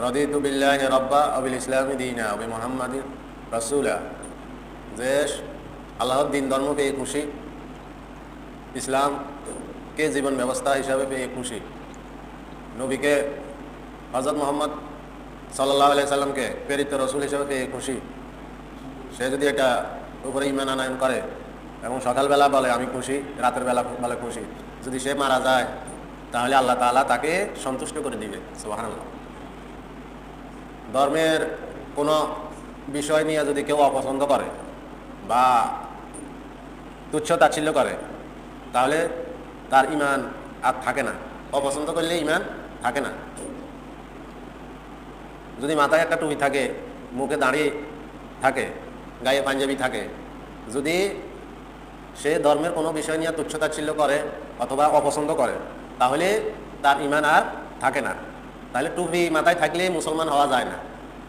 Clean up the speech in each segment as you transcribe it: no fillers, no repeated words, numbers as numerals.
রাদিতু বিল্লাহি রাব্বা ওয়া বিল ইসলামি দীনা ওয়া বিমুহাম্মাদিন রাসূলা, যে আল্লাহর দিন ধর্ম পেয়ে খুশি, ইসলামকে জীবন ব্যবস্থা হিসাবে পেয়ে খুশি, নবীকে হযরত মুহাম্মদ সাল্লাল্লাহু আলাইহি সাল্লামকে প্রেরিত রসুল হিসাবে পেয়ে খুশি। সে যদি এটা উপরে ঈমান আনয়ন করে এবং সকালবেলা বলে আমি খুশি, রাতের বেলা বলে খুশি, যদি সে মারা যায় তাহলে আল্লাহ তাআলা তাকে সন্তুষ্ট করে দিবে। সুবহানাল্লাহ। ধর্মের কোনো বিষয় নিয়ে যদি কেউ অপছন্দ করে বা তুচ্ছ তাচ্ছিল্য করে তাহলে তার ঈমান আর থাকে না। অপছন্দ করলে ঈমান থাকে না। যদি মাথায় একটা টুপি থাকে, মুখে দাঁড়িয়ে থাকে, গায়ে পাঞ্জাবি থাকে, যদি সে ধর্মের কোনো বিষয় নিয়ে তুচ্ছ তাচ্ছিল্য করে অথবা অপছন্দ করে তাহলে তার ঈমান আর থাকে না। তাহলে টুপি মাথায় থাকলে মুসলমান হওয়া যায় না,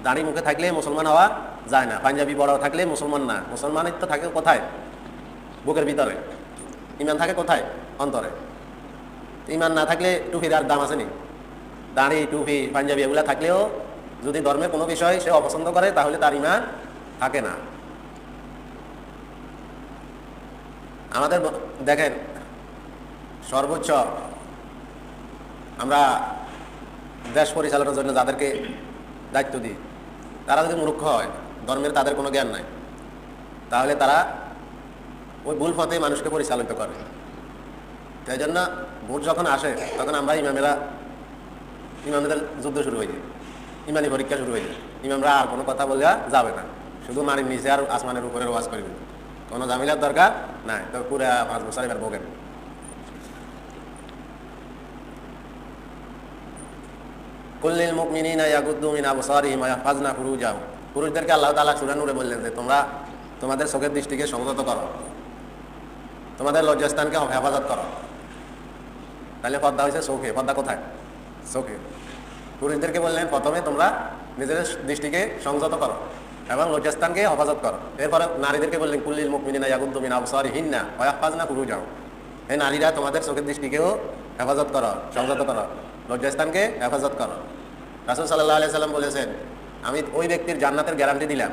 দাড়ি মুখে থাকলে মুসলমান হওয়া যায় না, পাঞ্জাবি বড় থাকলে মুসলমান না। মুসলমানের তো থাকে কোথায়? বুকের ভিতরে। ঈমান থাকে কোথায়? অন্তরে। ঈমান না থাকলে টুপির আর দাম আছে নি? দাড়ি, টুপি, পাঞ্জাবি এগুলা থাকলেও যদি ধর্মের কোনো বিষয় সে অপছন্দ করে তাহলে তার ঈমান থাকে না। আমাদের দেখেন, সর্বোচ্চ আমরা দেশ পরিচালনার জন্য যাদেরকে দায়িত্ব দিই তারা যদি মূর্খ হয়, ধর্মের তাদের কোনো জ্ঞান নাই, তাহলে তারা ওই ভুল পথে মানুষকে পরিচালিত করে। তাই জন্য ভোট যখন আসে তখন আমরা ইমামদের যুদ্ধ শুরু হয়ে যায়, ইমানি পরীক্ষা শুরু হয়ে যায়। ইমামরা আর কোনো কথা বলে যাবে না, শুধু মাটির নিচে আর আসমানের উপরে ওয়াজ করবে, কোনো জামিলার দরকার নাই। তো পুরা 5 বছর এবার ভোগেন। কুল্লিল মুমিনিনা ইয়াগুদ্দু মিন আবসারিহিম ওয়া ইয়াহফাযনা ফুরুজাহুম। পুরুষদেরকে আল্লাহ তাআলা সূরা নূরে বললেন যে তোমরা তোমাদের চোখের দৃষ্টিকে সংযত করো, তোমাদের লজ্জাস্থানকে হেফাজত করো। তাহলে পর্দা হয়েছে চোখে। পর্দা কোথায়? চোখে। পুরুষদেরকে বললেন প্রথমে তোমরা নিজেদের দৃষ্টিকে সংযত করো এবং লজ্জাস্থানকে হেফাজত করো। এরপরে নারীদেরকে বললেন কুল্লিল মুমিনিনা ইয়াগুদ্দু মিন আবসারিহিন্না ওয়া ইয়াহফাযনা ফুরুজাহুম। এই নারীরা তোমাদের চোখের দৃষ্টিকেও হেফাজত করো, সংযত করো, লজ্জাস্থানকে হেফাজত করো। রাসূল সাল্লাল্লাহু আলাইহি সাল্লাম বলেছেন, আমি ওই ব্যক্তির জান্নাতের গ্যারান্টি দিলাম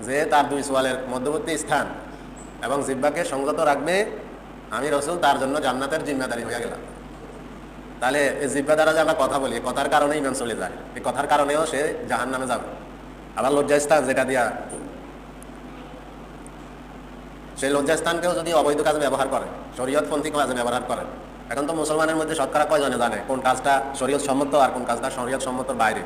যে তার 2 সোয়ালের মধ্যবর্তী স্থান এবং জিহ্বাকে সংযত রাখবে, আমি রাসূল তার জন্য জান্নাতের জিম্মাদারি হয়ে গেলাম। তাহলে এই জিহ্বা দ্বারা যে আমরা কথা বলি, কথার কারণে ঈমান চলে যায়, এই কথার কারণেও সে জাহান্নামে যাবে। আবার লজ্জাস্থান যেটা দিয়া, সেই লজ্জাস্থানকেও যদি অবৈধ কাজে ব্যবহার করে, শরীয়তপন্থী কাজে ব্যবহার করে। এখন তো মুসলমানের মধ্যে শতকরা কয়জনে জানে কোন কাজটা শরীয়ত সম্মত আর কোন কাজটা শরীয়ত সম্মতর বাইরে?